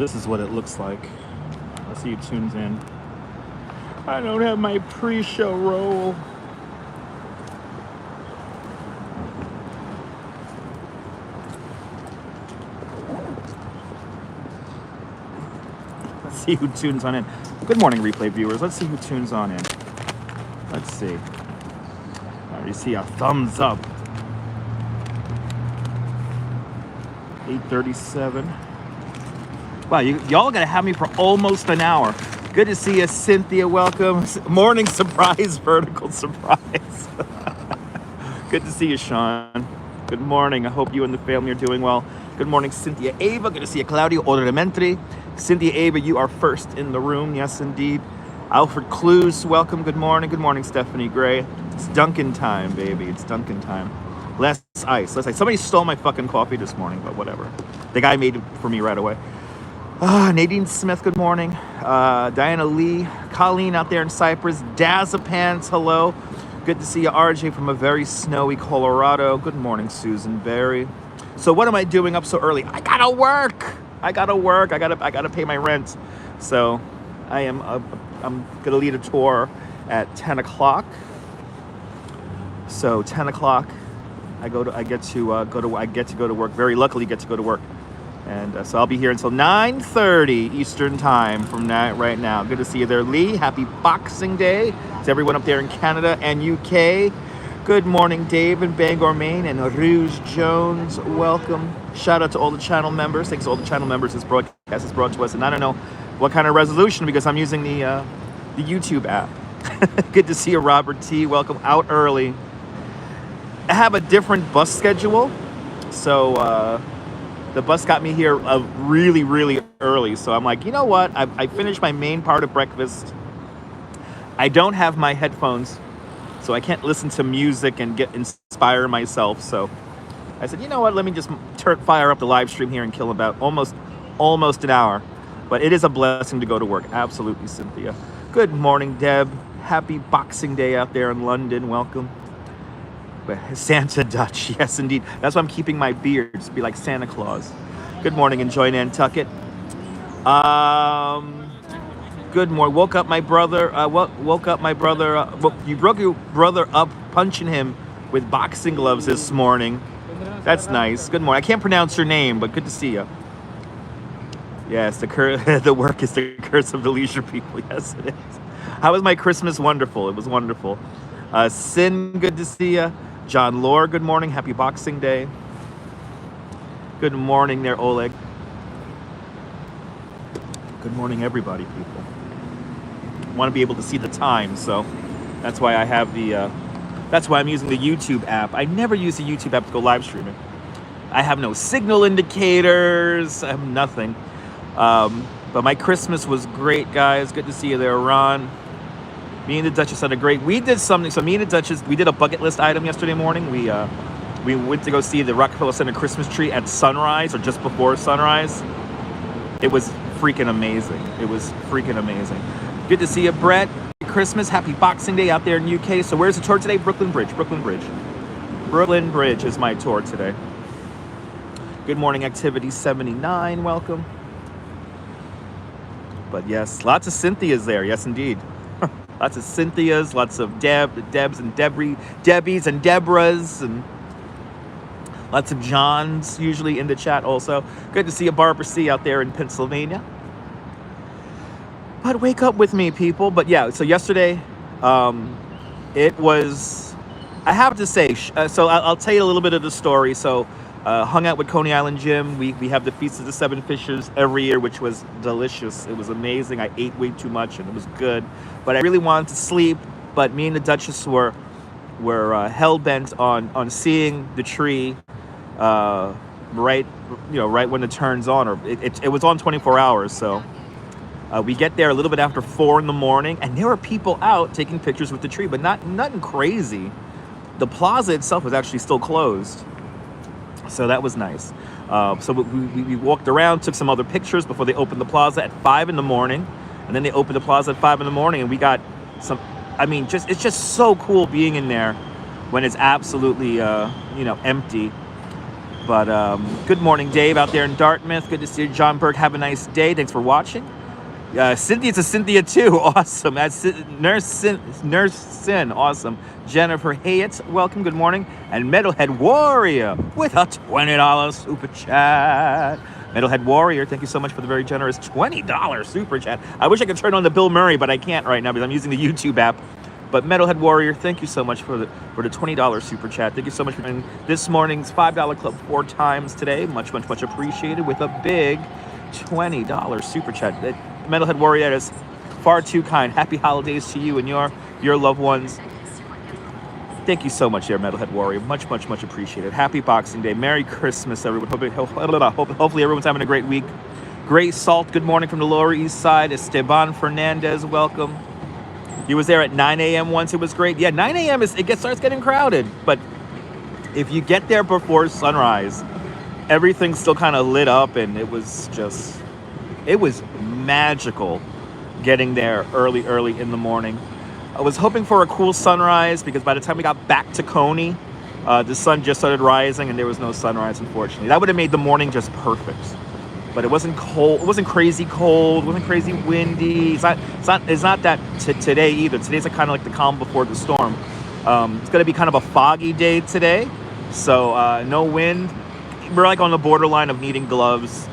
This is what it looks like. Let's see who tunes in. I don't have my pre-show roll. Let's see who tunes on in. Good morning, replay viewers. Let's see who tunes on in. Let's see. I already see a thumbs up. 8:37. Wow, y'all gotta have me for almost an hour. Good to see you, Cynthia. Welcome. Morning surprise, vertical surprise. Good to see you, Sean. Good morning. I hope you and the family are doing well. Good morning, Cynthia Ava. Good to see you, Claudio Orlementri. Cynthia Ava, you are first in the room. Yes, indeed. Alfred Clues, welcome. Good morning. Good morning, Stephanie Gray. It's Dunkin' time, baby. It's Dunkin' time. Less ice. Somebody stole my fucking coffee this morning, but whatever. The guy made it for me right away. Nadine Smith, good morning. Diana Lee, Colleen out there in Cyprus. Dazapants, hello. Good to see you, RJ, from a very snowy Colorado. Good morning, Susan Berry. So what am I doing up so early? I gotta work. I gotta pay my rent. So I'm gonna lead a tour at 10 o'clock. So 10 o'clock, I get to go to work. Very luckily, get to go to work. And so I'll be here until 9:30 Eastern time from right now. Good to see you there, Lee. Happy Boxing Day to everyone up there in Canada and UK. Good morning, Dave in Bangor, Maine, and Rouge Jones. Welcome. Shout out to all the channel members. Thanks to all the channel members. This broadcast is brought to us, and I don't know what kind of resolution because I'm using the YouTube app. Good to see you, Robert T. Welcome. Out early. I have a different bus schedule, so. The bus got me here really, really early. So I'm like, you know what? I finished my main part of breakfast. I don't have my headphones, so I can't listen to music and inspire myself. So I said, you know what? Let me just fire up the live stream here and kill about almost an hour. But it is a blessing to go to work. Absolutely, Cynthia. Good morning, Deb. Happy Boxing Day out there in London. Welcome. Santa Dutch, yes indeed. That's why I'm keeping my beard to be like Santa Claus. Good morning, enjoy Nantucket. Good morning. Woke up my brother. You broke your brother up punching him with boxing gloves this morning. That's nice. Good morning. I can't pronounce your name, but good to see you. Yes, the work is the curse of the leisure people. Yes, it is. How was my Christmas? Wonderful. It was wonderful. Sin, good to see you. John Lore, good morning. Happy Boxing Day. Good morning there, Oleg. Good morning, everybody, people. I want to be able to see the time, so that's why I have that's why I'm using the YouTube app. I never use the YouTube app to go live streaming. I have no signal indicators. I have nothing. But my Christmas was great, guys. Good to see you there, Ron. Me and the Duchess had a great. We did something. So me and the Duchess, we did a bucket list item yesterday morning. We went to go see the Rockefeller Center Christmas tree at sunrise or just before sunrise. It was freaking amazing. Good to see you, Brett. Merry Christmas, happy Boxing Day out there in UK. So where's the tour today? Brooklyn Bridge. Brooklyn Bridge is my tour today. Good morning, Activity 79. Welcome. But yes, lots of Cynthias there. Yes, indeed. Lots of Cynthias, lots of Debs and Debbies and Debras, and lots of Johns usually in the chat also. Good to see you, Barbara C. out there in Pennsylvania. But wake up with me, people. But yeah, so yesterday, it was, I have to say, so I'll tell you a little bit of the story. So hung out with Coney Island Jim. We have the Feast of the Seven Fishes every year, which was delicious. It was amazing. I ate way too much and it was good. But I really wanted to sleep. But me and the Duchess were hell-bent on seeing the tree right when it turns on. Or it was on 24 hours, so we get there a little bit after 4 in the morning, and there were people out taking pictures with the tree, but nothing crazy. The plaza itself was actually still closed. So that was nice. So we walked around, took some other pictures before they opened the plaza at 5 in the morning. And then they opened the plaza at 5 in the morning, and we got some, it's just so cool being in there when it's absolutely, empty. But good morning, Dave, out there in Dartmouth. Good to see you, John Berg. Have a nice day. Thanks for watching. Cynthia to Cynthia too. Awesome. That's Nurse Sin. Awesome. Jennifer Hayet, welcome. Good morning. And Metalhead Warrior with a $20 super chat. Metalhead Warrior, thank you so much for the very generous $20 super chat. I wish I could turn on the Bill Murray, but I can't right now because I'm using the YouTube app. But Metalhead Warrior, thank you so much for the $20 super chat. Thank you so much for doing this morning's $5 club 4 times today. Much, much, much appreciated with a big $20 super chat. Metalhead Warrior, that is far too kind. Happy holidays to you and your loved ones. Thank you so much, there, Metalhead Warrior. Much, much, much appreciated. Happy Boxing Day. Merry Christmas, everyone. Hopefully everyone's having a great week. Great Salt, good morning from the Lower East Side. Esteban Fernandez, welcome. He was there at 9 a.m. once. It was great. Yeah, 9 a.m. Starts getting crowded. But if you get there before sunrise, everything's still kind of lit up, and it was magical getting there early in the morning. I was hoping for a cool sunrise because by the time we got back to Coney, the sun just started rising and there was no sunrise, unfortunately. That would have made the morning just perfect. But it wasn't cold. It wasn't crazy cold. It wasn't crazy windy. It's not that today either. Today's kind of like the calm before the storm. It's going to be kind of a foggy day today. So no wind. We're like on the borderline of needing gloves.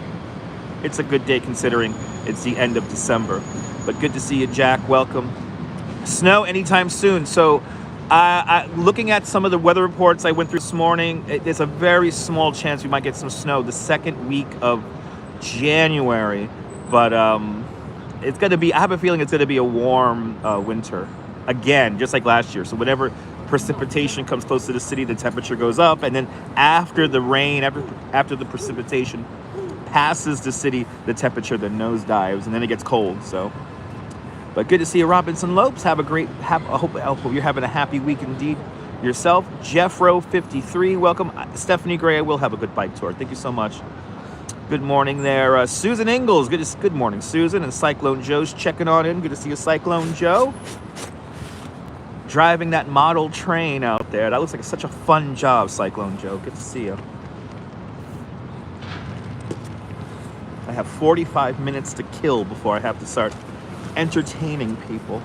It's a good day considering it's the end of December. But good to see you, Jack. Welcome. Snow anytime soon. So looking at some of the weather reports I went through this morning, there's a very small chance we might get some snow the second week of January. But it's going to be, I have a feeling it's going to be a warm winter again, just like last year. So whenever precipitation comes close to the city, the temperature goes up. And then after the rain, after the precipitation passes the city, the temperature then nosedives and then it gets cold. So, but good to see you, Robinson Lopes. I hope you're having a happy week indeed yourself. Jeffro 53, welcome. Stephanie Gray, I will have a good bike tour. Thank you so much. Good morning there, Susan Ingalls. Good morning, Susan. And Cyclone Joe's checking on in. Good to see you, Cyclone Joe. Driving that model train out there. That looks like such a fun job, Cyclone Joe. Good to see you. I have 45 minutes to kill before I have to start entertaining people.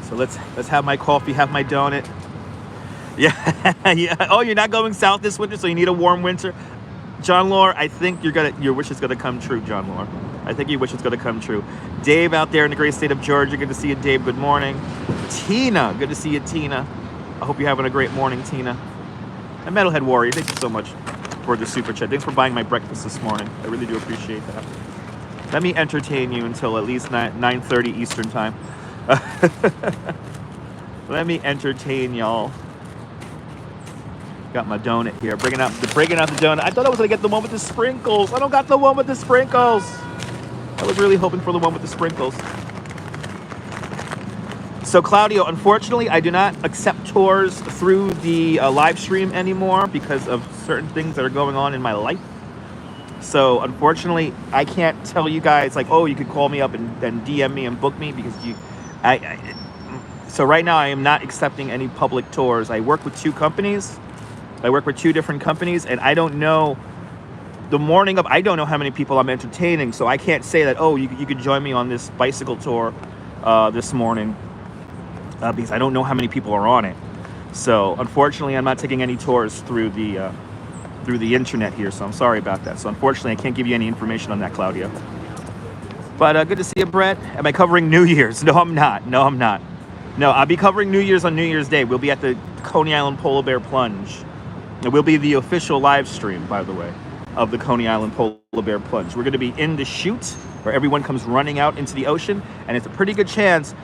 So let's have my coffee, have my donut. Yeah, yeah. Oh, you're not going south this winter, so you need a warm winter. John Lore, I think your wish is gonna come true, John Lore. I think your wish is gonna come true. Dave out there in the great state of Georgia, good to see you, Dave. Good morning. Tina, good to see you, Tina. I hope you're having a great morning, Tina. And Metalhead Warrior, thank you so much for the super chat. Thanks for buying my breakfast this morning. I really do appreciate that. Let me entertain you until at least 9:30 Eastern time. Let me entertain y'all. Got my donut here. Breaking out the donut. I thought I was gonna get the one with the sprinkles. I don't got the one with the sprinkles. I was really hoping for the one with the sprinkles. So Claudio, unfortunately, I do not accept tours through the live stream anymore because of certain things that are going on in my life. So unfortunately, I can't tell you guys like, oh, you could call me up and DM me and book me because so right now I am not accepting any public tours. I work with 2 companies. I work with 2 different companies, and I don't know the morning of. I don't know how many people I'm entertaining, so I can't say that. Oh, you could join me on this bicycle tour this morning because I don't know how many people are on it. So unfortunately, I'm not taking any tours through the internet here. So I'm sorry about that. So unfortunately, I can't give you any information on that, Claudia. But good to see you, Brett. Am I covering New Year's? No, I'm not. No, I'll be covering New Year's on New Year's Day. We'll be at the Coney Island Polar Bear Plunge. It will be the official live stream, by the way, of the Coney Island Polar Bear Plunge. We're going to be in the chute where everyone comes running out into the ocean, and it's a pretty good chance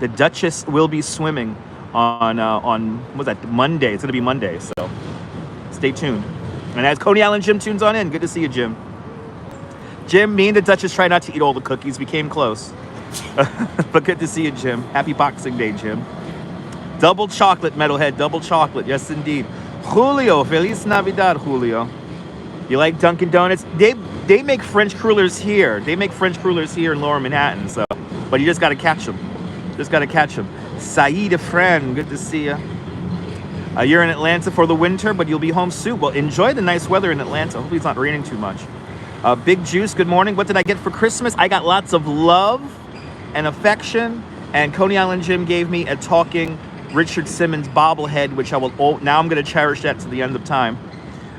the Duchess will be swimming on what was that, Monday. It's going to be Monday, so stay tuned. And as Coney Island Jim tunes on in, good to see you, Jim. Jim, me and the Duchess try not to eat all the cookies. We came close. But good to see you, Jim. Happy Boxing Day, Jim. Double chocolate, Metalhead. Double chocolate. Yes, indeed. Julio. Feliz Navidad, Julio. You like Dunkin' Donuts? They make French crullers here. They make French crullers here in Lower Manhattan. So, but you just got to catch them. Saeed, a friend. Good to see you. You're in Atlanta for the winter, but you'll be home soon. Well, enjoy the nice weather in Atlanta. Hopefully it's not raining too much. Big Juice, good morning. What did I get for Christmas? I got lots of love and affection. And Coney Island Jim gave me a talking Richard Simmons bobblehead, which I will, now I'm going to cherish that to the end of time.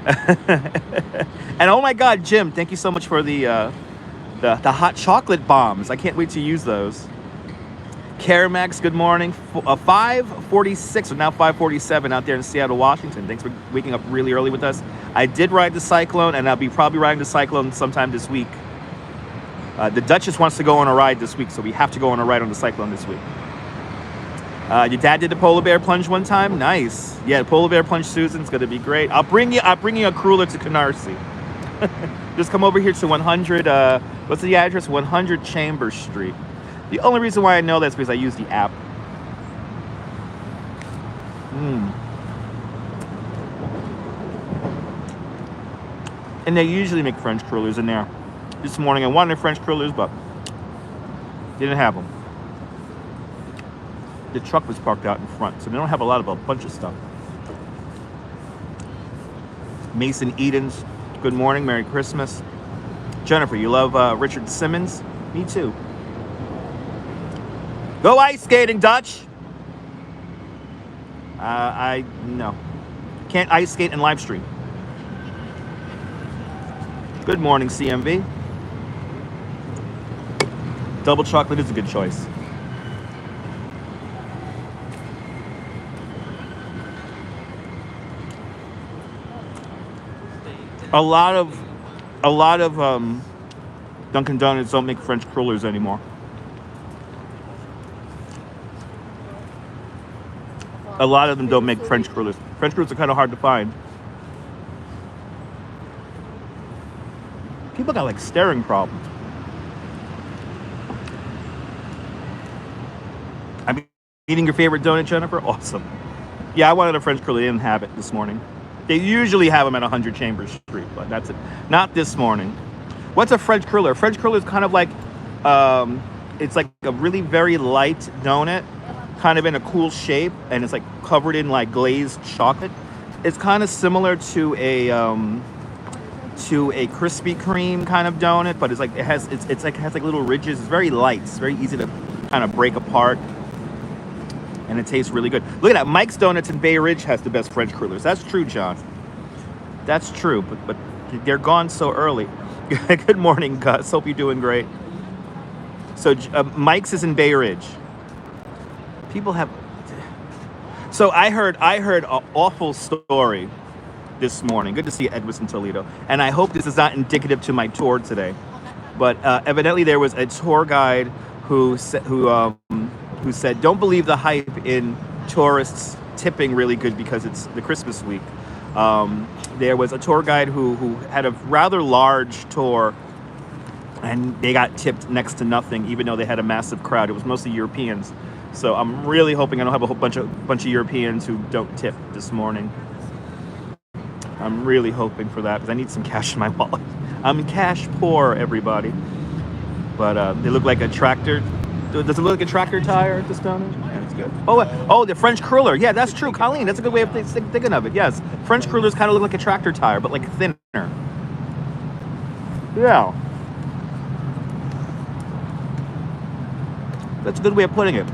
And oh my God, Jim, thank you so much for the hot chocolate bombs. I can't wait to use those. Caramax, good morning. 5:46, or now 5:47 out there in Seattle, Washington. Thanks for waking up really early with us. I did ride the Cyclone, and I'll be probably riding the Cyclone sometime this week. The Duchess wants to go on a ride this week, so we have to go on a ride on the Cyclone this week. Your dad did the polar bear plunge one time. Nice. Yeah, the polar bear plunge Susan's gonna be great. I'll bring you a cruller to Canarsie. Just come over here to 100. What's the address? 100 Chambers Street. The only reason why I know that's because I use the app. And they usually make French crullers in there. This morning I wanted French crullers, but didn't have them. The truck was parked out in front, so they don't have a bunch of stuff. Mason Edens, good morning, Merry Christmas. Jennifer, you love Richard Simmons? Me too. Go ice skating, Dutch. No. Can't ice skate and live stream. Good morning, CMV. Double chocolate is a good choice. A lot of Dunkin' Donuts don't make French crullers anymore. A lot of them don't make French crullers. French crullers are kind of hard to find. People got like staring problems. I'm eating your favorite donut, Jennifer? Awesome. Yeah, I wanted a French cruller. They didn't have it this morning. They usually have them at 100 Chambers Street, but that's it. Not this morning. What's a French cruller? French cruller is kind of like, it's like a really very light donut, kind of in a cool shape, and it's like covered in like glazed chocolate. It's kind of similar to a Krispy Kreme kind of donut, but it's like it has little ridges. It's very light. It's very easy to kind of break apart, and it tastes really good. Look at that. Mike's Donuts in Bay Ridge has the best French crullers. That's true, John. That's true, but they're gone so early. Good morning, Gus. Hope you're doing great. So Mike's is in Bay Ridge. People have. So I heard an awful story this morning. Good to see you, Edwin Toledo. And I hope this is not indicative to my tour today. But evidently there was a tour guide who said, don't believe the hype in tourists tipping really good because it's the Christmas week. There was a tour guide who had a rather large tour, and they got tipped next to nothing, even though they had a massive crowd. It was mostly Europeans. So I'm really hoping I don't have a whole bunch of Europeans who don't tip this morning. I'm really hoping for that because I need some cash in my wallet. I'm cash poor, everybody. But they look like a tractor. Does it look like a tractor tire, this donut? Yeah, it's good. Oh, the French cruller. Yeah, that's true. Colleen, that's a good way of thinking of it. Yes, French crullers kind of look like a tractor tire, but like thinner. Yeah. That's a good way of putting it.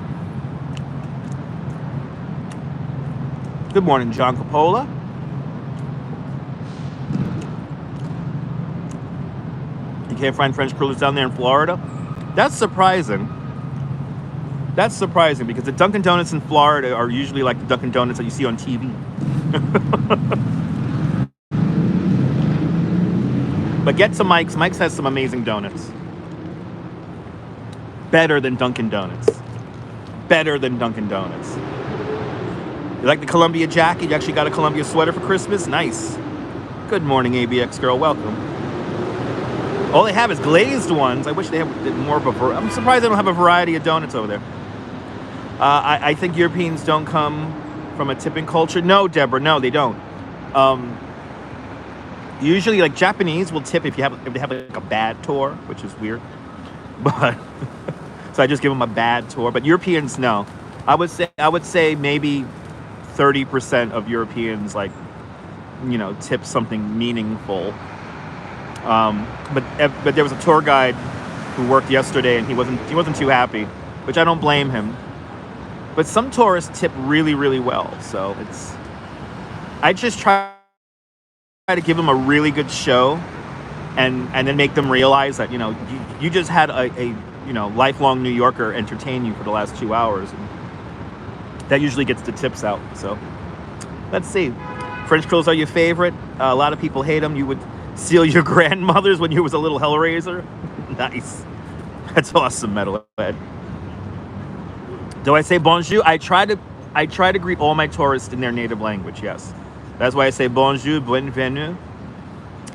Good morning, John Coppola. You can't find French crullers down there in Florida? That's surprising. That's surprising because the Dunkin' Donuts in Florida are usually like the Dunkin' Donuts that you see on TV. But get to Mike's. Mike's has some amazing donuts. Better than Dunkin' Donuts. Better than Dunkin' Donuts. You like the Columbia jacket? You actually got a Columbia sweater for Christmas? Nice. Good morning, ABX girl. Welcome. All they have is glazed ones. I wish they had more of a variety. I'm surprised they don't have a variety of donuts over there. I think Europeans don't come from a tipping culture. No, Deborah, no, they don't. Usually, like Japanese will tip if they have like a bad tour, which is weird. But so I just give them a bad tour. But Europeans, no. I would say maybe 30% of Europeans like, tip something meaningful. But there was a tour guide who worked yesterday, and he wasn't too happy, which I don't blame him. But some tourists tip really, really well. So I just try to give them a really good show, and then make them realize that you just had a lifelong New Yorker entertain you for the last 2 hours, and that usually gets the tips out. So let's see. French curls are your favorite. A lot of people hate them. You would steal your grandmother's when you was a little Hellraiser. Nice. That's awesome, Metalhead. Do I say bonjour? I try to greet all my tourists in their native language. Yes, that's why I say bonjour, bienvenue.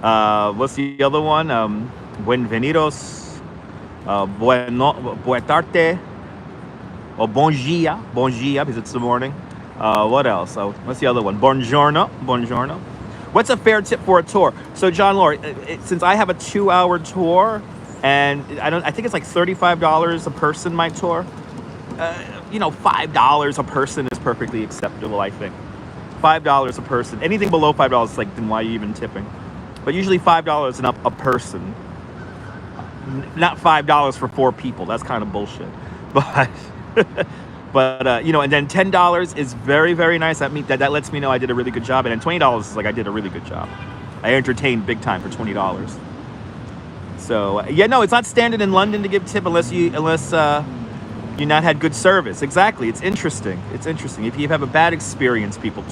What's the other one? Buenvenidos, buena tarde, or bon dia, because it's the morning. What else? What's the other one? Buongiorno. What's a fair tip for a tour? So John Laurie, since I have a 2-hour tour, and I think it's like $35 a person, my tour. $5 a person is perfectly acceptable, I think. $5 a person. Anything below $5 is like, then why are you even tipping? But usually $5 and up a person. Not $5 for 4 people. That's kind of bullshit. But and then $10 is very, very nice. That lets me know I did a really good job. And then $20 is like I did a really good job. I entertained big time for $20. So it's not standard in London to give tip unless you not had good service. Exactly. It's interesting. If you have a bad experience, people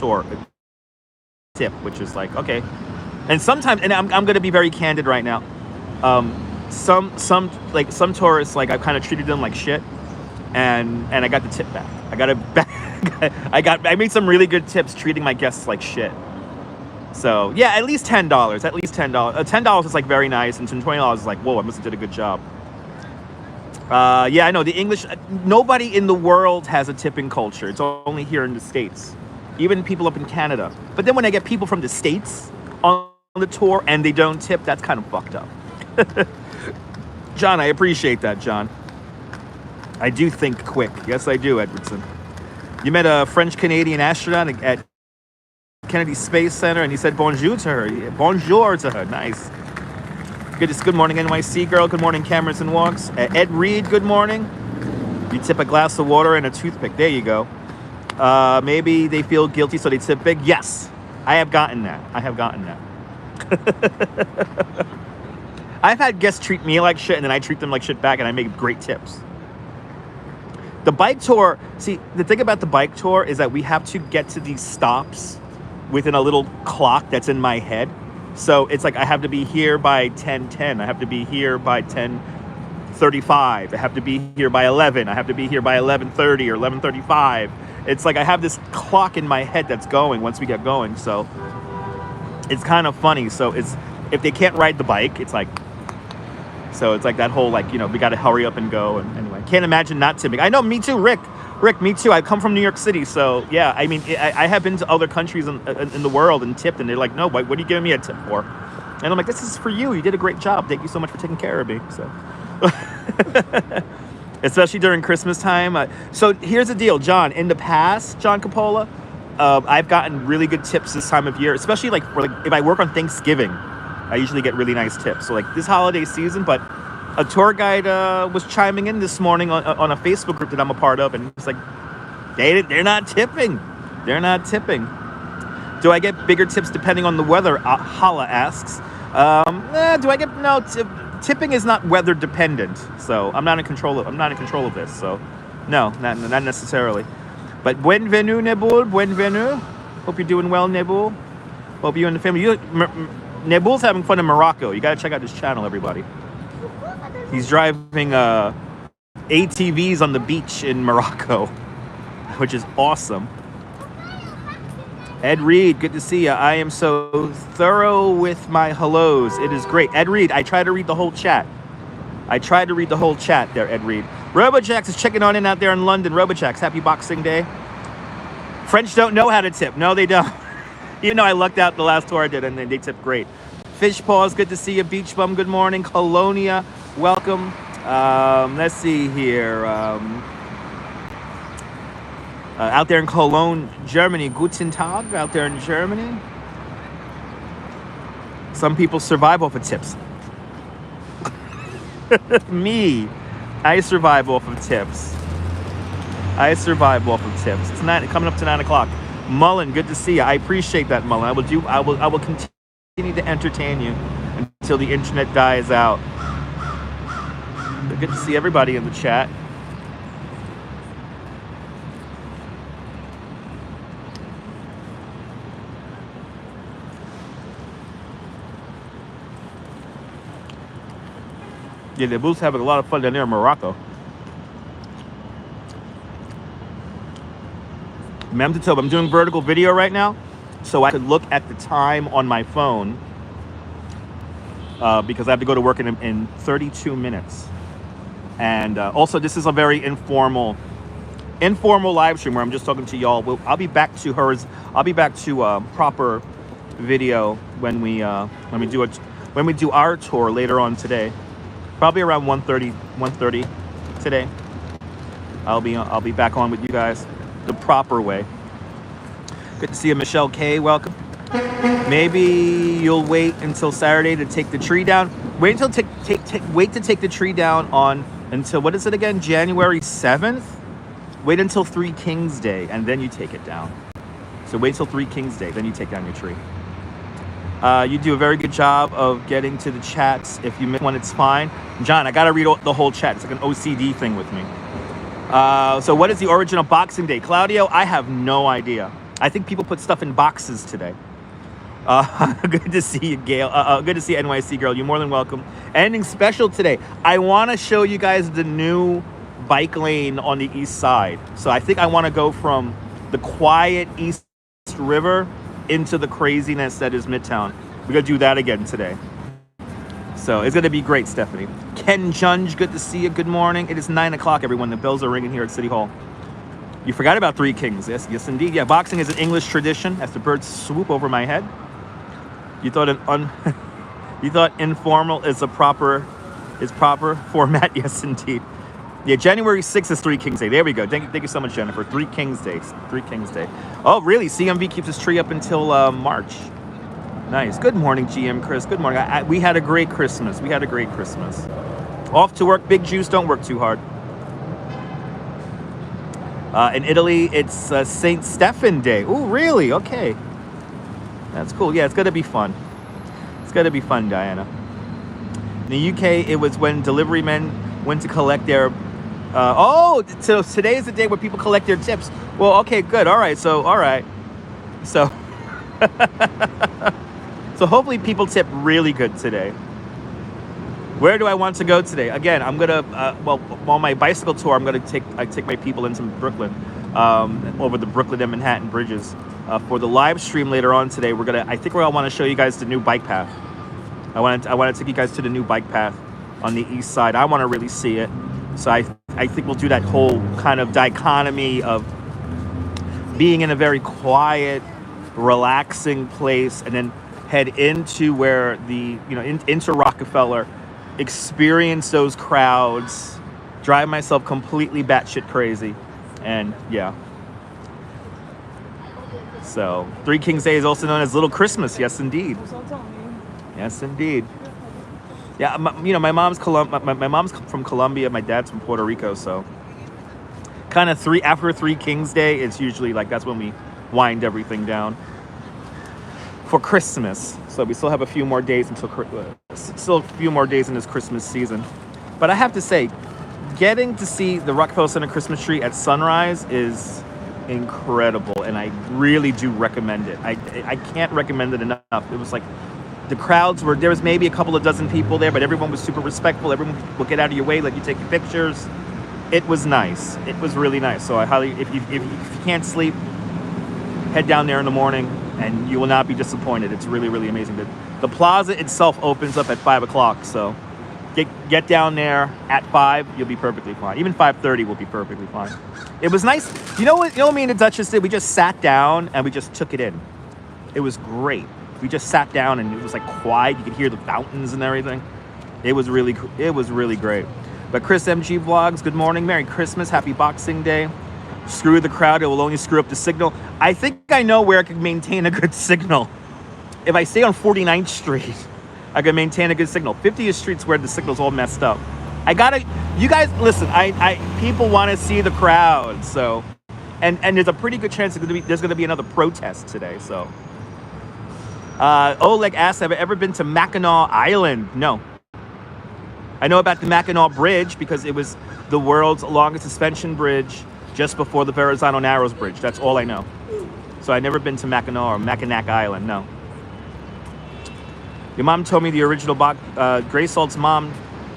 tip, which is like, okay. And sometimes, and I'm going to be very candid right now. Some tourists, like I've kind of treated them like shit, and I got the tip back. I made some really good tips treating my guests like shit. So yeah, at least $10. $10 is like very nice, and $20 is like, whoa, I must have did a good job. I know the English. Nobody in the world has a tipping culture. It's only here in the States. Even people up in Canada. But then when I get people from the States on the tour and they don't tip, that's kind of fucked up. John, I appreciate that, John. I do think quick. Yes, I do, Edwardson. You met a French-Canadian astronaut at Kennedy Space Center, and he said bonjour to her. Bonjour to her. Nice. Good morning, NYC girl. Good morning, Cameras and Walks. Ed Reed, good morning. You tip a glass of water and a toothpick. There you go. Maybe they feel guilty, so they tip big. Yes, I have gotten that. I've had guests treat me like shit, and then I treat them like shit back, and I make great tips. The bike tour, see, the thing about the bike tour is that we have to get to these stops within a little clock that's in my head. So it's like I have to be here by 10:10. I have to be here by 10:35. I have to be here by 11. I have to be here by 11:30 or 11:35. It's like I have this clock in my head that's going once we get going. So it's kind of funny. So if they can't ride the bike, it's like that whole we got to hurry up and go. And anyway, can't imagine not tipping. I know, me too, Rick, me too. I come from New York City, so yeah. I mean, I have been to other countries in the world and tipped, and they're like, no, what are you giving me a tip for? And I'm like, this is for you. You did a great job. Thank you so much for taking care of me. So, especially during Christmas time. So here's the deal, John. In the past, John Coppola, I've gotten really good tips this time of year, especially if I work on Thanksgiving. I usually get really nice tips. So this holiday season, but a tour guide was chiming in this morning on a Facebook group that I'm a part of, and it's like, they're not tipping. They're not tipping. Do I get bigger tips depending on the weather? Hala asks. Do I get no? Tipping is not weather dependent, so I'm not in control of this. So no, not necessarily. But bienvenue, Nebul. Bienvenue. Hope you're doing well, Nebul. Hope you and the family. Nebul's having fun in Morocco. You got to check out his channel, everybody. He's driving ATVs on the beach in Morocco, which is awesome. Ed Reed, good to see you. I am so thorough with my hellos. It is great. Ed Reed, I try to read the whole chat. There, Ed Reed. Robojax is checking on in out there in London. Robojax, happy Boxing Day. French don't know how to tip. No, they don't. Even though I lucked out the last tour I did, and they tipped great. Fish Paws, good to see you. Beach Bum, good morning. Colonia, welcome. Let's see here. Out there in Cologne, Germany. Guten Tag, out there in Germany. Some people survive off of tips. Me, I survive off of tips. I survive off of tips. It's coming up to 9 o'clock. Mullen, good to see you. I appreciate that, Mullen. I will continue to entertain you until the internet dies out. But good to see everybody in the chat. Yeah, the Bulls having a lot of fun down there in Morocco. Memtitob, I'm doing vertical video right now, so I could look at the time on my phone because I have to go to work in 32 minutes. And also, this is a very informal live stream where I'm just talking to y'all. I'll be back to proper video when we do our tour later on today. Probably around 1:30 today. I'll be back on with you guys the proper way. Good to see you, Michelle K. Welcome. Maybe you'll wait until Saturday to take the tree down. Wait to take the tree down until what is it again? January 7th. Wait until Three Kings Day and then you take it down. So wait till Three Kings Day, then you take down your tree. You do a very good job of getting to the chats. If you miss one, it's fine. John, I gotta read the whole chat. It's like an OCD thing with me. So what is the origin of Boxing Day? Claudio, I have no idea. I think people put stuff in boxes today. Good to see you, Gail. Good to see you, NYC girl. You're more than welcome. Ending special today. I want to show you guys the new bike lane on the east side. So I think I want to go from the quiet East River into the craziness that is Midtown. We're gonna do that again today. So it's gonna be great, Stephanie. Ken Junge, good to see you. Good morning. It is 9 o'clock, everyone. The bells are ringing here at City Hall. You forgot about Three Kings. Yes, indeed. Yeah, boxing is an English tradition. As the birds swoop over my head. You thought you thought informal is proper format. Yes, indeed. Yeah, January 6th is Three Kings Day. There we go. Thank you so much, Jennifer. Three Kings Day. Oh, really? CMV keeps his tree up until March. Nice. Good morning, GM Chris. Good morning. We had a great Christmas. Off to work. Big juice. Don't work too hard. In Italy, it's St. Stephen Day. Oh, really? Okay. That's cool. Yeah, it's going to be fun. Diana. In the UK, it was when delivery men went to collect their... so today is the day where people collect their tips. Well, okay, good. All right. So hopefully people tip really good today. Where do I want to go today? Again, I'm gonna on my bicycle tour, I'm gonna take my people into Brooklyn, over the Brooklyn and Manhattan bridges. For the live stream later on today, I think I want to show you guys the new bike path. I want to take you guys to the new bike path on the east side. I want to really see it. So I think we'll do that whole kind of dichotomy of being in a very quiet, relaxing place, and then head into where into Rockefeller, experience those crowds, drive myself completely batshit crazy, and yeah. So Three Kings Day is also known as Little Christmas. Yes, indeed. Yes, indeed. Yeah, my mom's from Colombia. My dad's from Puerto Rico. So kind of after Three Kings Day, it's usually like that's when we wind everything down for Christmas. So we still have a few more days in this Christmas season. But I have to say, getting to see the Rockefeller Center Christmas tree at sunrise is incredible, and I really do recommend it. I can't recommend it enough. It was like the crowds there was maybe a couple of dozen people there, but everyone was super respectful. Everyone will get out of your way, let you take your pictures. It was nice. It was really nice. So I highly, if you can't sleep, head down there in the morning, and you will not be disappointed. It's really, really amazing. The plaza itself opens up at 5 o'clock, so get down there at 5. You'll be perfectly fine. Even 5:30 will be perfectly fine. It was nice. You know what me and the Duchess did? We just sat down and we just took it in. It was great. We just sat down and it was like quiet. You could hear the fountains and everything. It was really great. But Chris MG Vlogs, good morning. Merry Christmas. Happy Boxing Day. Screw the crowd, it will only screw up the signal. I think I know where I can maintain a good signal. If I stay on 49th Street, I can maintain a good signal. 50th Street's where the signal's all messed up. You guys, listen, people want to see the crowd, so, and there's a pretty good chance there's gonna be another protest today, so. Oleg asks, have I ever been to Mackinac Island? No. I know about the Mackinac Bridge because it was the world's longest suspension bridge just before the Verrazano Narrows Bridge. That's all I know. So I've never been to Mackinac or Mackinac Island, no. Your mom told me the original Grace Salt's mom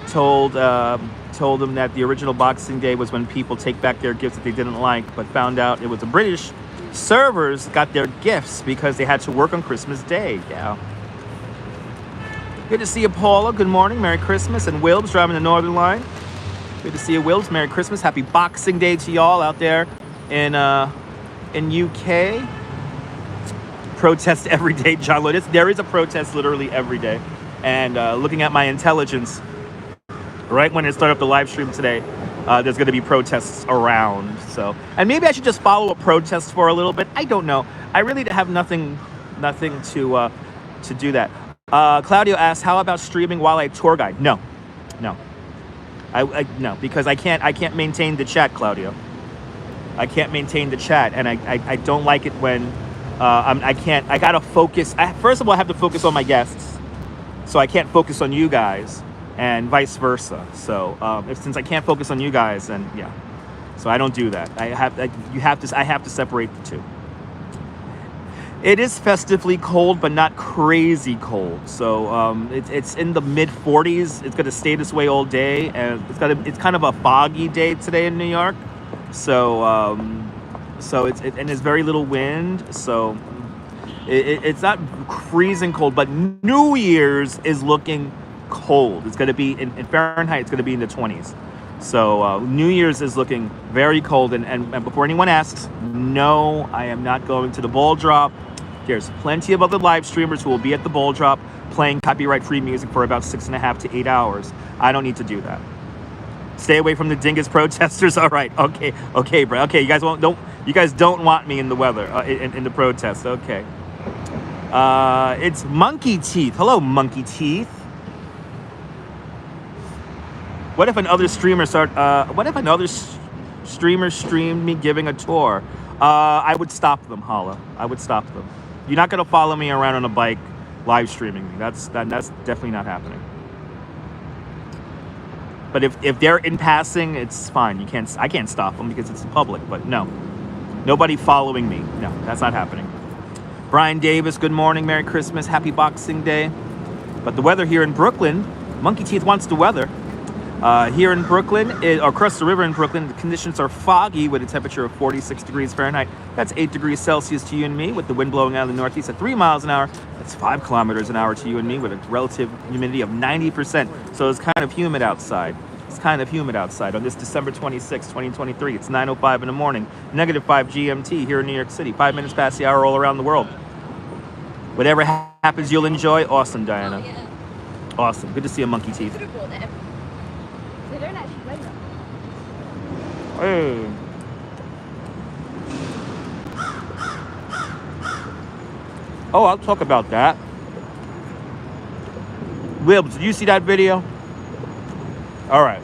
told him that the original Boxing Day was when people take back their gifts that they didn't like, but found out it was the British servers got their gifts because they had to work on Christmas Day. Yeah. Good to see you, Paula. Good morning. Merry Christmas. And Wilbs driving the Northern Line. Good to see you, Wilbs. Merry Christmas. Happy Boxing Day to y'all out there in UK. Protest every day, John Lloyd. There is a protest literally every day. And looking at my intelligence, right when I start up the live stream today, there's going to be protests around. So, and maybe I should just follow a protest for a little bit. I don't know. I really have nothing to do that. Claudio asks, how about streaming while I tour guide? No. No, because I can't maintain the chat, Claudio. I can't maintain the chat, and I don't like it when I gotta focus. First of all, I have to focus on my guests, so I can't focus on you guys, and vice versa. So since I can't focus on you guys, then yeah, so I don't do that. I have to separate the two. It is festively cold, but not crazy cold. So it's in the mid 40s. It's gonna stay this way all day, and it's kind of a foggy day today in New York. So it's very little wind. So it's not freezing cold, but New Year's is looking cold. It's gonna be in Fahrenheit. It's gonna be in the 20s. So New Year's is looking very cold. And before anyone asks, no, I am not going to the ball drop. There's plenty of other live streamers who will be at the ball drop playing copyright-free music for about 6.5 to 8 hours. I don't need to do that. Stay away from the dingus protesters. All right, okay, bro. Okay, you guys don't want me in the weather in the protest. Okay. It's Monkey Teeth. Hello, Monkey Teeth. What if another streamer streamed me giving a tour? I would stop them, Hala. I would stop them. You're not gonna follow me around on a bike live streaming me. That's definitely not happening. But if they're in passing, it's fine. I can't stop them because it's public. But no, nobody following me. No, that's not happening. Brian Davis, good morning, Merry Christmas, Happy Boxing Day. But the weather here in Brooklyn, Monkey Teeth wants the weather. Here in Brooklyn, across the river in Brooklyn, the conditions are foggy with a temperature of 46 degrees Fahrenheit. That's 8 degrees Celsius to you and me, with the wind blowing out of the northeast at 3 miles an hour. That's 5 kilometers an hour to you and me, with a relative humidity of 90%. So it's kind of humid outside. On this December 26, 2023. It's 9:05 in the morning, -5 GMT here in New York City. 5 minutes past the hour all around the world. Whatever happens, you'll enjoy. Awesome, Diana. Awesome. Good to see you, Monkey Teeth. Hey. Oh, I'll talk about that. Wilbs, did you see that video? All right.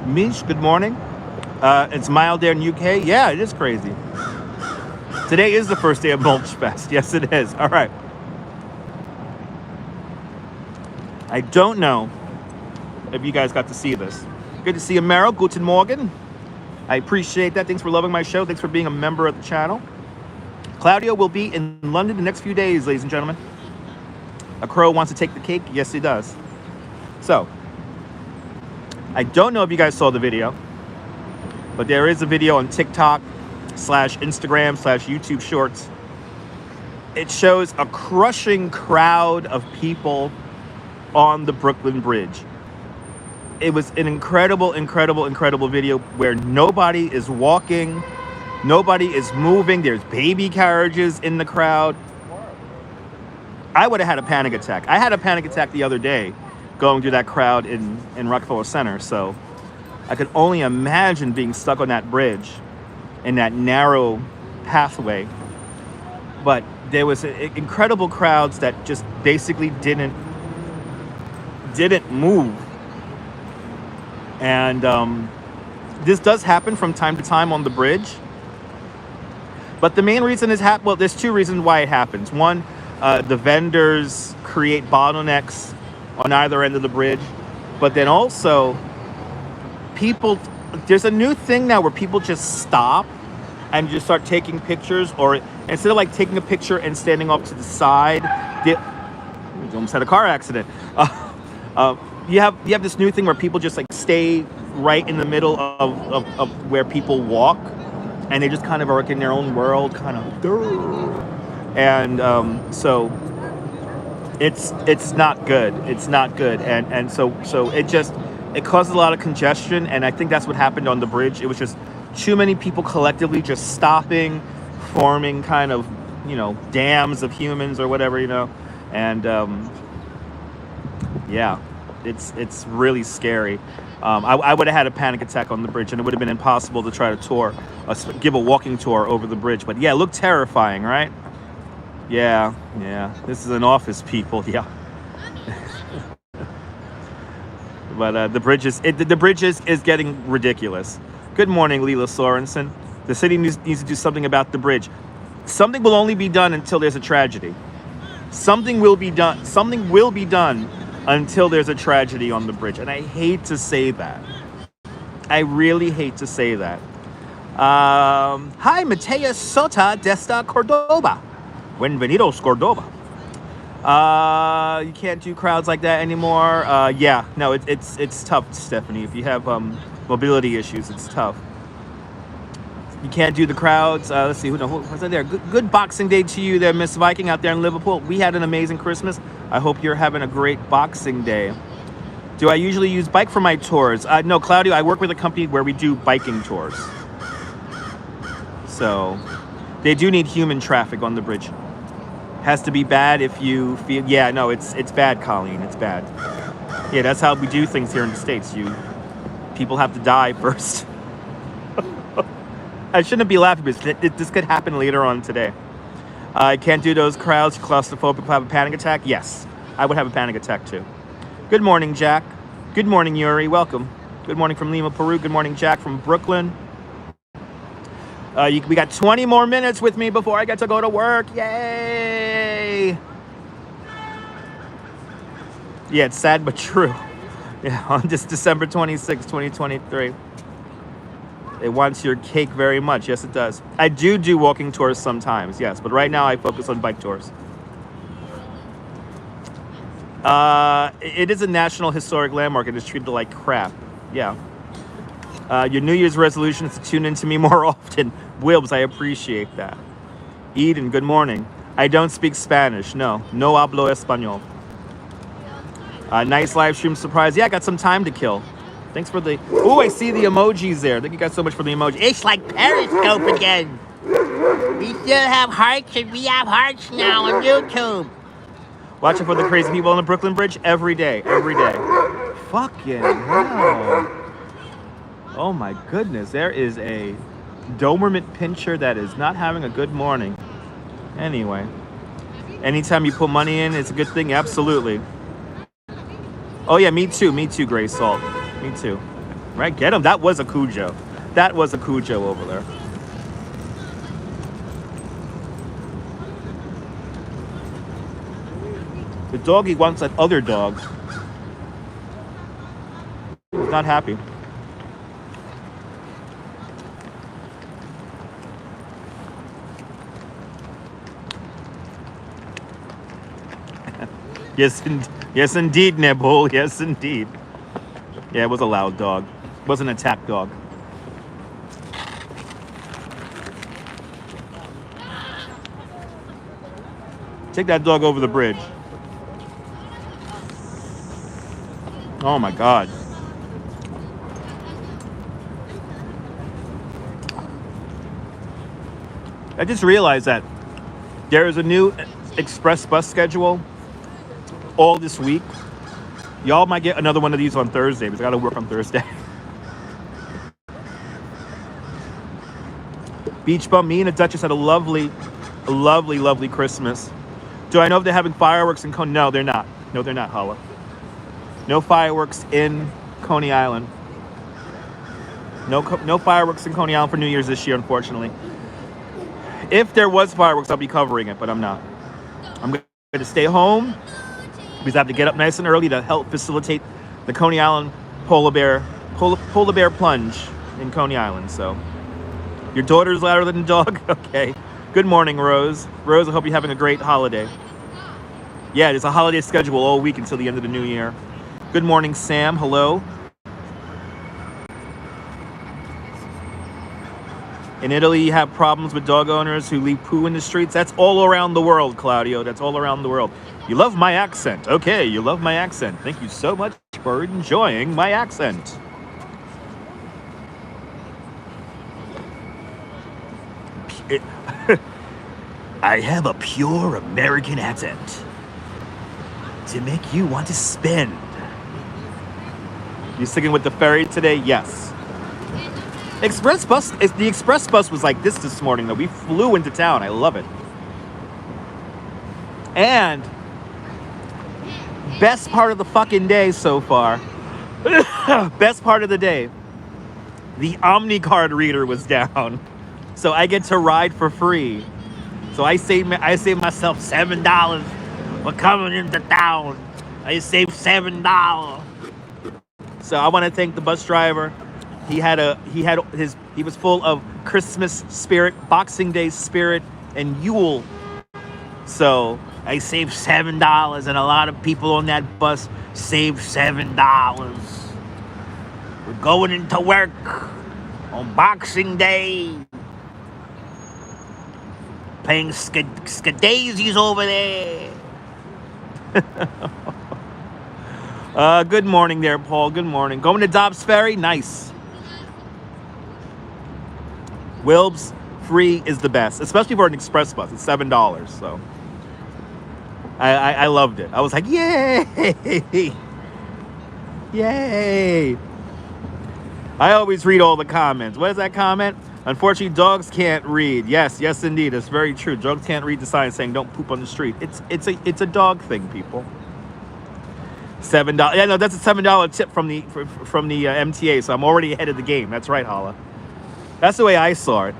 Mish, good morning. It's mild there in UK. Yeah, it is crazy. Today is the first day of Mulch Fest. Yes, it is. All right. I don't know if you guys got to see this. Good to see you, Meryl. Guten Morgen. I appreciate that. Thanks for loving my show. Thanks for being a member of the channel. Claudio will be in London the next few days, ladies and gentlemen. A crow wants to take the cake. Yes, he does. So, I don't know if you guys saw the video, but there is a video on TikTok /Instagram /YouTube Shorts. It shows a crushing crowd of people on the Brooklyn Bridge. It was an incredible video where nobody is walking, nobody is moving. There's baby carriages in the crowd. I would have had a panic attack. I had a panic attack the other day going through that crowd in Rockefeller Center. So I could only imagine being stuck on that bridge in that narrow pathway. But there was incredible crowds that just basically didn't move. And this does happen from time to time on the bridge. But the main reason is, well, there's two reasons why it happens. One, the vendors create bottlenecks on either end of the bridge. But then also, people, there's a new thing now where people just stop and just start taking pictures, or instead of like taking a picture and standing off to the side, they almost had a car accident. You have this new thing where people just like stay right in the middle of where people walk, and they just kind of are in their own world, kind of. And so it's not good. It's not good, and so it causes a lot of congestion, and I think that's what happened on the bridge. It was just too many people collectively just stopping, forming kind of, dams of humans or whatever, and yeah, it's really scary. I would have had a panic attack on the bridge, and it would have been impossible to try to give a walking tour over the bridge. But yeah, it looked terrifying, right? Yeah. This is an office, people. Yeah. But the bridge is getting ridiculous. Good morning, Leela Sorensen. The city needs to do something about the bridge. Something will only be done until there's a tragedy. Something will be done until there's a tragedy on the bridge. And I hate to say that. I really hate to say that. Hi, Matea Sota desta Cordoba. Bienvenidos, Cordoba. You can't do crowds like that anymore. Yeah, no, it's tough, Stephanie. If you have mobility issues, it's tough. You can't do the crowds. Let's see, who was there? Good Boxing Day to you there, Miss Viking, out there in Liverpool. We had an amazing Christmas. I hope you're having a great Boxing Day. Do I usually use bike for my tours? No, Claudio, I work with a company where we do biking tours. So they do need human traffic on the bridge. Has to be bad if you feel, yeah, no, it's bad, Colleen, it's bad. Yeah, that's how we do things here in the States. People have to die first. I shouldn't be laughing, because this could happen later on today. I can't do those crowds. Claustrophobic, have a panic attack? Yes, I would have a panic attack too. Good morning, Jack. Good morning, Yuri. Welcome. Good morning from Lima, Peru. Good morning, Jack from Brooklyn. We got 20 more minutes with me before I get to go to work. Yay! Yeah, it's sad but true. Yeah, on this December 26, 2023. It wants your cake very much. Yes, it does. I do walking tours sometimes, yes. But right now I focus on bike tours. It is a National Historic Landmark. It is treated like crap. Yeah. Your New Year's resolution is to tune into me more often. Wilbs, I appreciate that. Eden, good morning. I don't speak Spanish. No hablo español. Nice live stream surprise. Yeah, I got some time to kill. Thanks for the... Oh, I see the emojis there. Thank you guys so much for the emoji. It's like Periscope again. We still have hearts, and we have hearts now on YouTube. Watching for the crazy people on the Brooklyn Bridge every day. Fucking hell. Oh my goodness. There is a Doberman Pinscher that is not having a good morning. Anyway. Anytime you put money in, it's a good thing. Absolutely. Oh yeah, me too, Gray Salt. Me too. Right, get him. That was a Cujo. Over there. The doggy wants that other dog. He's not happy. Yes, indeed, Nebul. Yes, indeed. Yeah, it was a loud dog. It was an attack dog. Take that dog over the bridge. Oh my God. I just realized that there is a new express bus schedule all this week. Y'all might get another one of these on Thursday because I got to work on Thursday. Beach Bum, me and the Duchess had a lovely, lovely Christmas. Do I know if they're having fireworks in Coney? No, they're not. No, they're not, Hala. No fireworks in Coney Island. No fireworks in Coney Island for New Year's this year, unfortunately. If there was fireworks, I'll be covering it, but I'm not. I'm going to stay home because I have to get up nice and early to help facilitate the Coney Island polar bear plunge in Coney Island. So, your daughter's louder than the dog? Okay. Good morning, Rose. Rose, I hope you're having a great holiday. Yeah, there's a holiday schedule all week until the end of the new year. Good morning, Sam. Hello. In Italy, you have problems with dog owners who leave poo in the streets. That's all around the world, Claudio. That's all around the world. You love my accent. Okay, you love my accent. Thank you so much for enjoying my accent. I have a pure American accent to make you want to spend. You sticking with the ferry today? Yes. The express bus was like this morning, though. We flew into town. I love it. And best part of the fucking day so far, best part of the day, the OmniCard reader was down. So I get to ride for free. So I saved myself $7 for coming into town. I saved $7. So I want to thank the bus driver. He was full of Christmas spirit, Boxing Day spirit, and Yule. So I saved $7, and a lot of people on that bus saved $7. We're going into work on Boxing Day. Playing skadaisies over there. Good morning there, Paul. Good morning. Going to Dobbs Ferry? Nice. Wilbs, free is the best, especially for an express bus. It's $7, so I loved it. I was like, yay! Yay! I always read all the comments. What is that comment? Unfortunately, dogs can't read. Yes, indeed. It's very true. Dogs can't read the sign saying don't poop on the street. It's a dog thing, people. $7. Yeah, no, that's a $7 tip from the MTA, so I'm already ahead of the game. That's right, Hala. That's the way I saw it.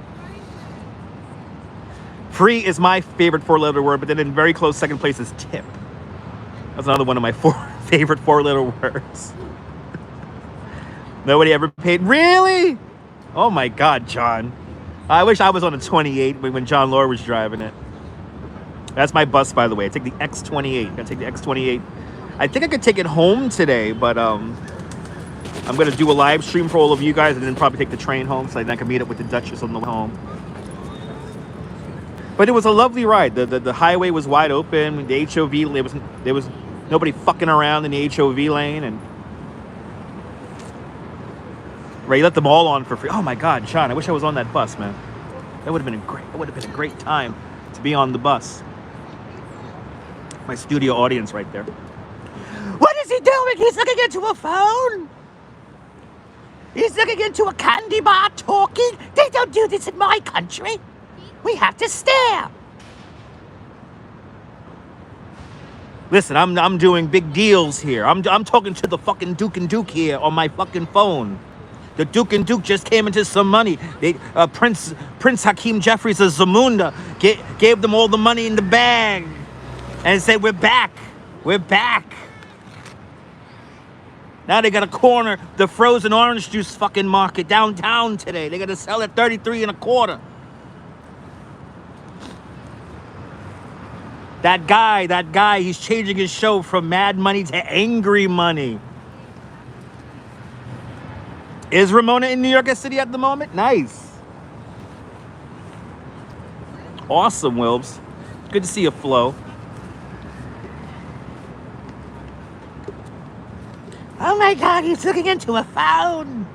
Free is my favorite four-letter word, but then in very close second place is tip. That's another one of my favorite four-letter words. Nobody ever paid. Really? Oh my God, John. I wish I was on a 28 when John Lord was driving it. That's my bus, by the way. I take the X28. I take the X28. I think I could take it home today, but I'm going to do a live stream for all of you guys and then probably take the train home so I can meet up with the Duchess on the way home. But it was a lovely ride. The highway was wide open. The HOV, there was nobody fucking around in the HOV lane, and Ray let them all on for free. Oh my God, John, I wish I was on that bus, man. That would have been a great time to be on the bus. My studio audience right there. What is he doing? He's looking into a phone. He's looking into a candy bar talking. They don't do this in my country. We have to stare. Listen, I'm doing big deals here. I'm talking to the fucking Duke and Duke here on my fucking phone. The Duke and Duke just came into some money. Prince Hakeem Jeffries of Zamunda gave them all the money in the bag and said, we're back. We're back. Now they got to corner the frozen orange juice fucking market downtown today. They got to sell at 33 1/4. That guy, he's changing his show from Mad Money to Angry Money. Is Ramona in New York City at the moment? Nice. Awesome, Wilbs. Good to see you, Flo. Oh my God, he's looking into a phone.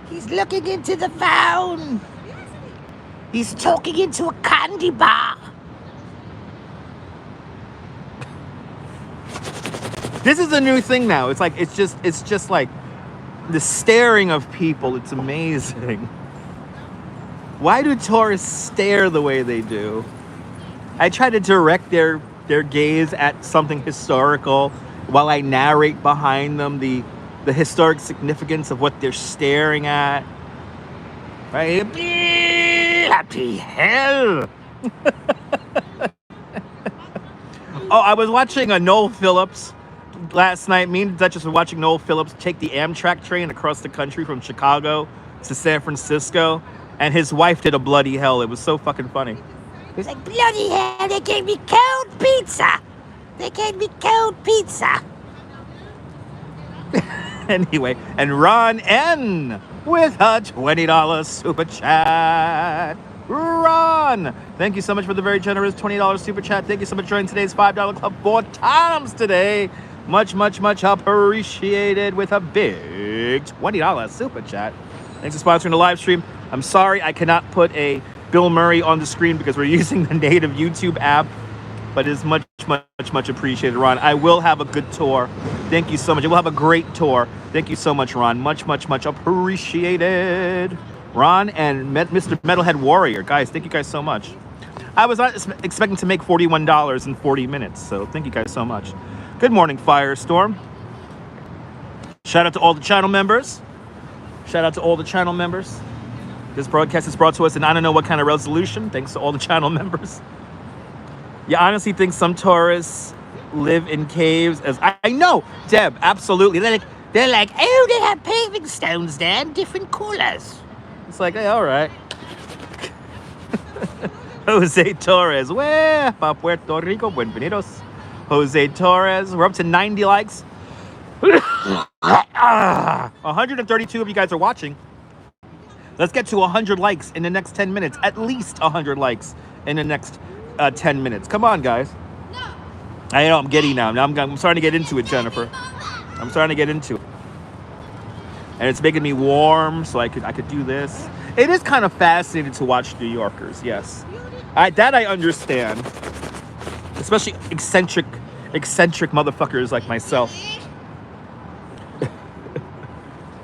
He's looking into the phone. He's talking into a candy bar. This is a new thing now. It's like it's just like the staring of people. It's amazing. Why do tourists stare the way they do? I try to direct their gaze at something historical while I narrate behind them the historic significance of what they're staring at. Right? Happy hell! Oh, I was watching a Noel Phillips last night. Me and the Duchess were watching Noel Phillips take the Amtrak train across the country from Chicago to San Francisco, and his wife did a bloody hell. It was so fucking funny. He was like, bloody hell, they gave me cold pizza. They gave me cold pizza. Anyway, and Ron N with a $20 super chat. Ron, thank you so much for the very generous $20 super chat. Thank you so much for joining today's $5 club 4 times today. Much, much, much appreciated with a big $20 super chat. Thanks for sponsoring the live stream. I'm sorry I cannot put a Bill Murray on the screen because we're using the native YouTube app, but it's much, much, much appreciated, Ron. I will have a good tour. Thank you so much. We'll have a great tour. Thank you so much, Ron. Much, much, much appreciated. Ron and Mr. Metalhead Warrior. Guys, thank you guys so much. I was not expecting to make $41 in 40 minutes, so thank you guys so much. Good morning, Firestorm. Shout out to all the channel members. Shout out to all the channel members. This broadcast is brought to us in I don't know what kind of resolution, thanks to all the channel members. You honestly think some tourists live in caves? As I know, Deb, absolutely. They're like, oh, they have paving stones there in different colors. It's like, hey, all right. Jose Torres, where? Pa Puerto Rico, bienvenidos. Jose Torres, we're up to 90 likes. 132 of you guys are watching. Let's get to 100 likes in the next 10 minutes. At least 100 likes in the next 10 minutes. Come on, guys. No. I know, I'm giddy now. I'm starting to get into it, Jennifer. I'm starting to get into it. And it's making me warm, so I could do this. It is kind of fascinating to watch New Yorkers, yes. That I understand. Especially eccentric motherfuckers like myself.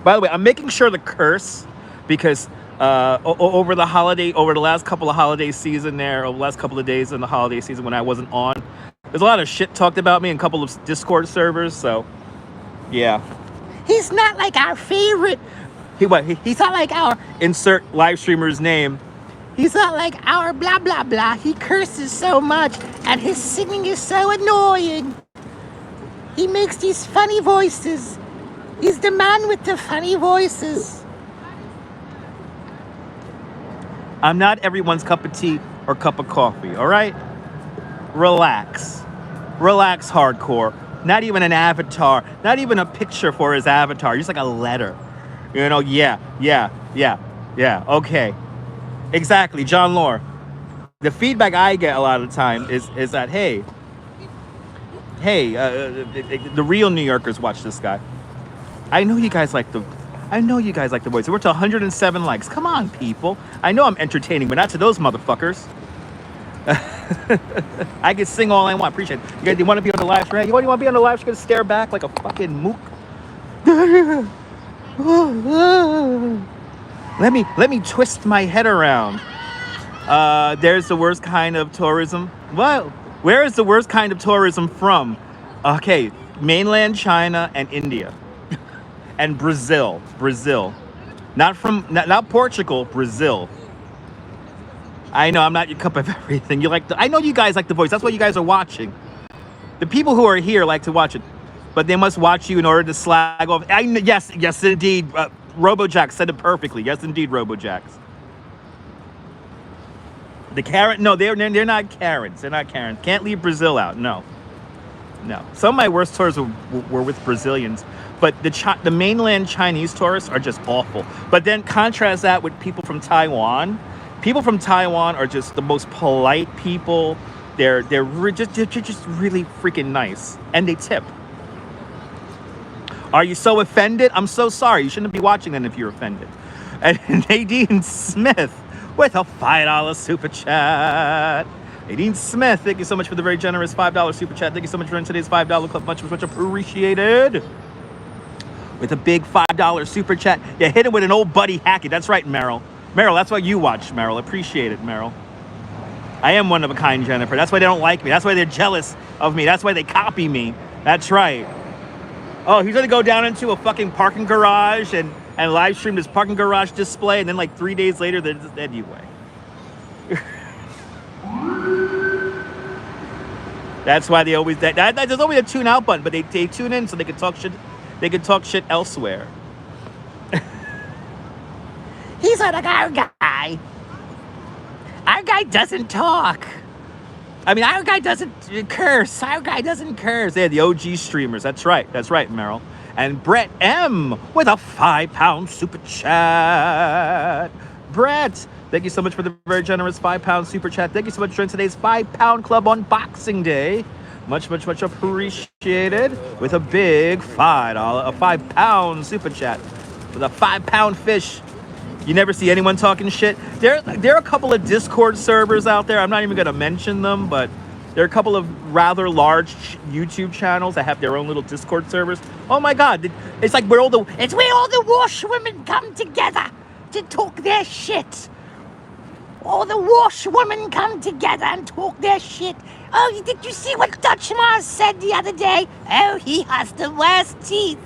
By the way, I'm making sure to curse because over the last couple of holiday season there, over the last couple of days in the holiday season when I wasn't on, there's a lot of shit talked about me in a couple of Discord servers, so yeah. He's not like our favorite. He's not like our insert live streamer's name. He's not like our blah blah blah. He curses so much and his singing is so annoying. He makes these funny voices. He's the man with the funny voices. I'm not everyone's cup of tea or cup of coffee, all right? Relax. Relax, hardcore. Not even an avatar. Not even a picture for his avatar. Just like a letter. You know, yeah, okay. Exactly, John Lore. The feedback I get a lot of the time is that, hey, the real New Yorkers watch this guy. I know you guys like the voice. We're to 107 likes. Come on, people. I know I'm entertaining, but not to those motherfuckers. I can sing all I want. Appreciate it. You guys, you want to be on the live stream? You want to be on the live stream? Stare back like a fucking mook. Let me twist my head around. There's the worst kind of tourism. Well, where is the worst kind of tourism from? Okay, mainland China and India. And Brazil. Not Portugal, Brazil. I know I'm not your cup of everything. I know you guys like the voice. That's what you guys are watching. The people who are here like to watch it, but they must watch you in order to slag off. Yes, indeed. RoboJax said it perfectly. Yes, indeed, RoboJax. The Karen? No, they're not Karens. They're not Karens. Can't leave Brazil out. No. Some of my worst tours were with Brazilians, but the mainland Chinese tourists are just awful. But then contrast that with people from Taiwan. People from Taiwan are just the most polite people. They're just really freaking nice, and they tip. Are you so offended? I'm so sorry. You shouldn't be watching then if you're offended. And Nadine Smith with a $5 super chat. Nadine Smith, thank you so much for the very generous $5 super chat. Thank you so much for joining today's $5 club. Much, much appreciated. With a big $5 super chat. Yeah, hit it with an old Buddy Hackett. That's right, Meryl. Meryl, that's what you watch, Meryl. Appreciate it, Meryl. I am one of a kind, Jennifer. That's why they don't like me. That's why they're jealous of me. That's why they copy me. That's right. Oh, he's gonna go down into a fucking parking garage and live stream this parking garage display, and then like 3 days later, they're just anyway. That's why they always there's always a tune out button, but they tune in so they can talk shit. They can talk shit elsewhere. He's like our guy. Our guy doesn't talk. I mean, our guy doesn't curse. Our guy doesn't curse. They're the OG streamers. That's right. That's right, Meryl. And Brett M with a £5 super chat. Brett, thank you so much for the very generous £5 super chat. Thank you so much for today's £5 club on Boxing Day. Much appreciated. With a big £5 super chat. With a 5-pound fish. You never see anyone talking shit. There are a couple of Discord servers out there. I'm not even going to mention them, but there are a couple of rather large YouTube channels that have their own little Discord servers. Oh my God, it's like where all the washwomen come together to talk their shit. All the washwomen come together and talk their shit. Oh, did you see what Dutch Mars said the other day? Oh, he has the worst teeth.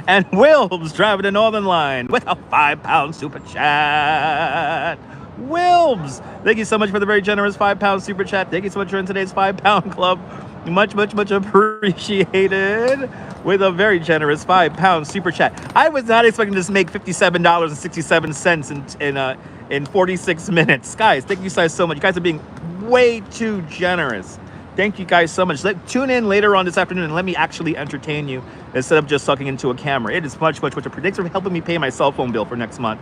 And Wilbs driving the Northern Line with a £5 super chat. Wilbs, thank you so much for the very generous £5 super chat. Thank you so much for in today's £5 club. Much appreciated. With a very generous £5 super chat. I was not expecting to make $57.67 in 46 minutes. Guys, thank you guys so much. You guys are being way too generous. Thank you guys so much. Tune in later on this afternoon and let me actually entertain you instead of just talking into a camera. It is much appreciated. Thanks for helping me pay my cell phone bill for next month.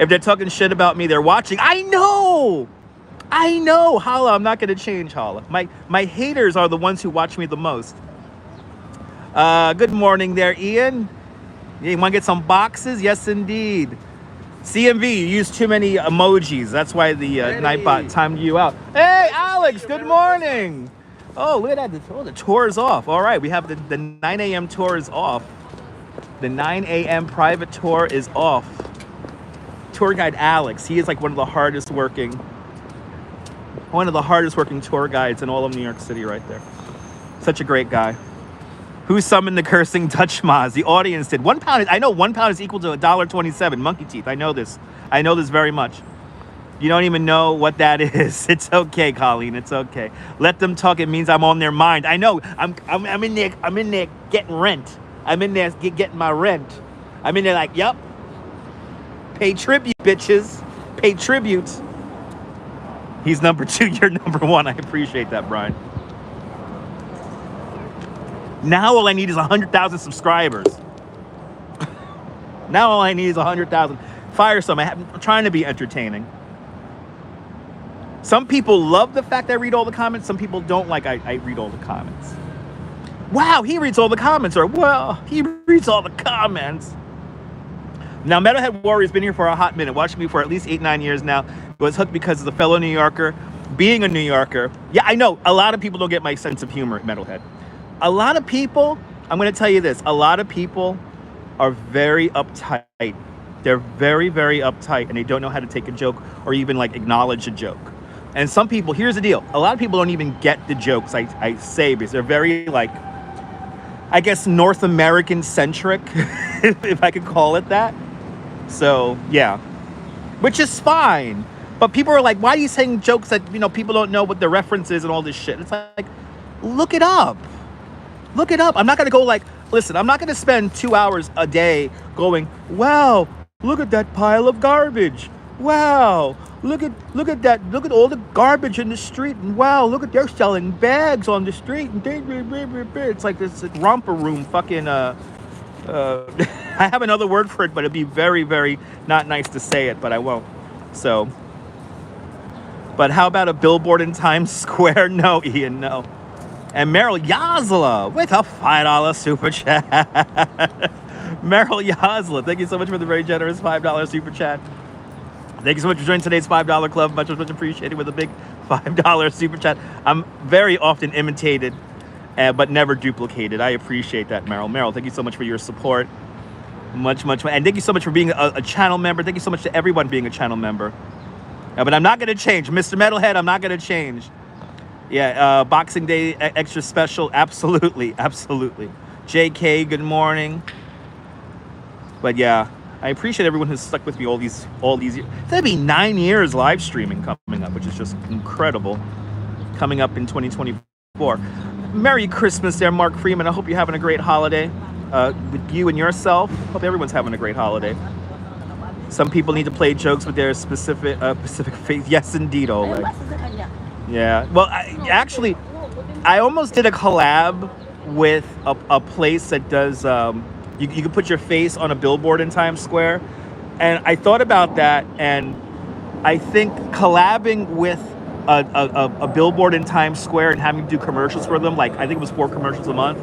If they're talking shit about me, they're watching. I know. Holla, I'm not going to change, Holla. My haters are the ones who watch me the most. Good morning there, Ian. You want to get some boxes? Yes, indeed. CMV, you used too many emojis. That's why the Nightbot timed you out. Hey, Alex, good morning. Oh, look at that. The tour is off. All right, we have the 9 a.m. tour is off. The 9 a.m. private tour is off. Tour guide Alex. He is like one of the hardest working tour guides in all of New York City right there. Such a great guy. Who summoned the cursing Dutch Maz? The audience did. I know 1 pound is equal to $1.27. Monkey teeth. I know this very much. You don't even know what that is. It's okay, Colleen. It's okay. Let them talk. It means I'm on their mind. I know. I'm in there. I'm in there getting rent. I'm in there getting my rent. I'm in there like, yep. Pay tribute, bitches. Pay tribute. He's number 2. You're number 1. I appreciate that, Brian. Now all I need is 100,000 subscribers. Now all I need is 100,000. Fire some. I'm trying to be entertaining. Some people love the fact I read all the comments. Some people don't like I read all the comments. Wow, he reads all the comments. Or, well, he reads all the comments. Now, Metalhead Warrior's been here for a hot minute. Watching me for at least 8-9 years now. Was hooked because of the fellow New Yorker. Being a New Yorker. Yeah, I know. A lot of people don't get my sense of humor at Metalhead. A lot of people, I'm going to tell you this. A lot of people are very uptight. They're very, very uptight. And they don't know how to take a joke or even like acknowledge a joke. And some people, here's the deal. A lot of people don't even get the jokes I say because they're very like, I guess, North American centric, if I could call it that. So, yeah, which is fine. But people are like, why are you saying jokes that, people don't know what the reference is and all this shit? It's like, look it up. Look it up. I'm not going to go like, listen, I'm not going to spend 2 hours a day going, wow, look at that pile of garbage. Wow, look at that. Look at all the garbage in the street. And wow, look at they're selling bags on the street. And it's like this romper room fucking, I have another word for it, but it'd be very, very not nice to say it, but I won't. So, but how about a billboard in Times Square? No, Ian, no. And Meryl Yazla with a $5 super chat. Meryl Yazla, thank you so much for the very generous $5 super chat. Thank you so much for joining today's $5 club. Much appreciated with a big $5 super chat. I'm very often imitated, but never duplicated. I appreciate that, Meryl. Meryl, thank you so much for your support. Much. And thank you so much for being a channel member. Thank you so much to everyone being a channel member. But I'm not going to change. Mr. Metalhead, I'm not going to change. Yeah, Boxing Day extra special. Absolutely. JK, good morning. But yeah, I appreciate everyone who's stuck with me all these years. That'd be 9 years live streaming coming up, which is just incredible. Coming up in 2024. Merry Christmas there, Mark Freeman. I hope you're having a great holiday with you and yourself. Hope everyone's having a great holiday. Some people need to play jokes with their specific faith. Yes, indeed, Oleg. Yeah. Well, I almost did a collab with a place that does. You can put your face on a billboard in Times Square. And I thought about that, and I think collabing with a billboard in Times Square and having to do commercials for them, like I think it was 4 commercials a month,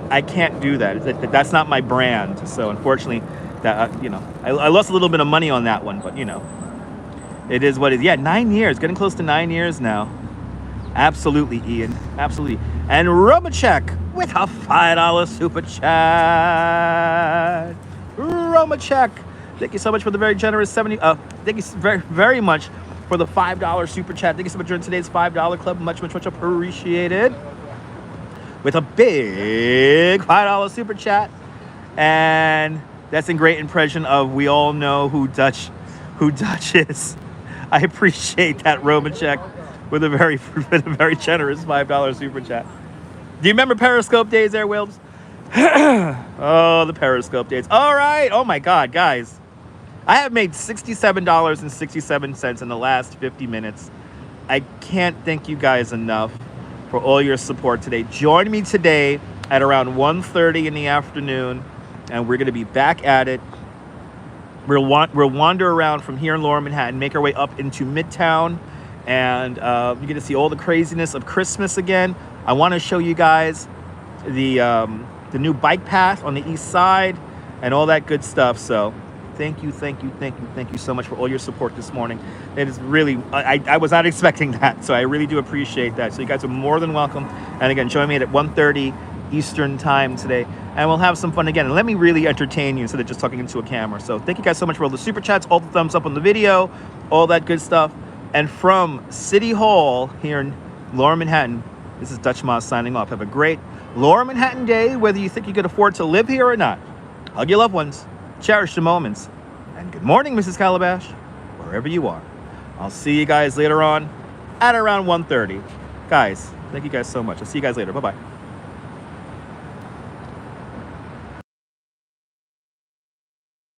I can't do that. That's not my brand. So unfortunately, that I lost a little bit of money on that one, but it is what it is. Yeah, 9 years, getting close to 9 years now. Absolutely, Ian. Absolutely. And Romachek with a $5 super chat. Romachek, thank you so much for the very generous 70. Thank you very, very much for the $5 super chat. Thank you so much for joining today's $5 club. Much appreciated. With a big $5 super chat, and that's in great impression of we all know who Dutch is. I appreciate that, Romachek, with a very generous $5 super chat. Do you remember Periscope days there, Wilbs? Oh, the Periscope days. All right. Oh, my God, guys. I have made $67.67 in the last 50 minutes. I can't thank you guys enough for all your support today. Join me today at around 1:30 in the afternoon, and we're going to be back at it. We'll wander around from here in Lower Manhattan, make our way up into Midtown, and you're going to see all the craziness of Christmas again. I want to show you guys the new bike path on the east side and all that good stuff. So thank you so much for all your support this morning. It is really, I was not expecting that, so I really do appreciate that. So you guys are more than welcome. And again, join me at 1:30 Eastern time today, and we'll have some fun again. And let me really entertain you instead of just talking into a camera. So thank you guys so much for all the super chats, all the thumbs up on the video, all that good stuff. And from City Hall here in Lower Manhattan, this is Dutch Moss signing off. Have a great Lower Manhattan day, whether you think you could afford to live here or not. Hug your loved ones. Cherish the moments. And good morning, Mrs. Calabash, wherever you are. I'll see you guys later on at around 1:30. Guys, thank you guys so much. I'll see you guys later. Bye-bye.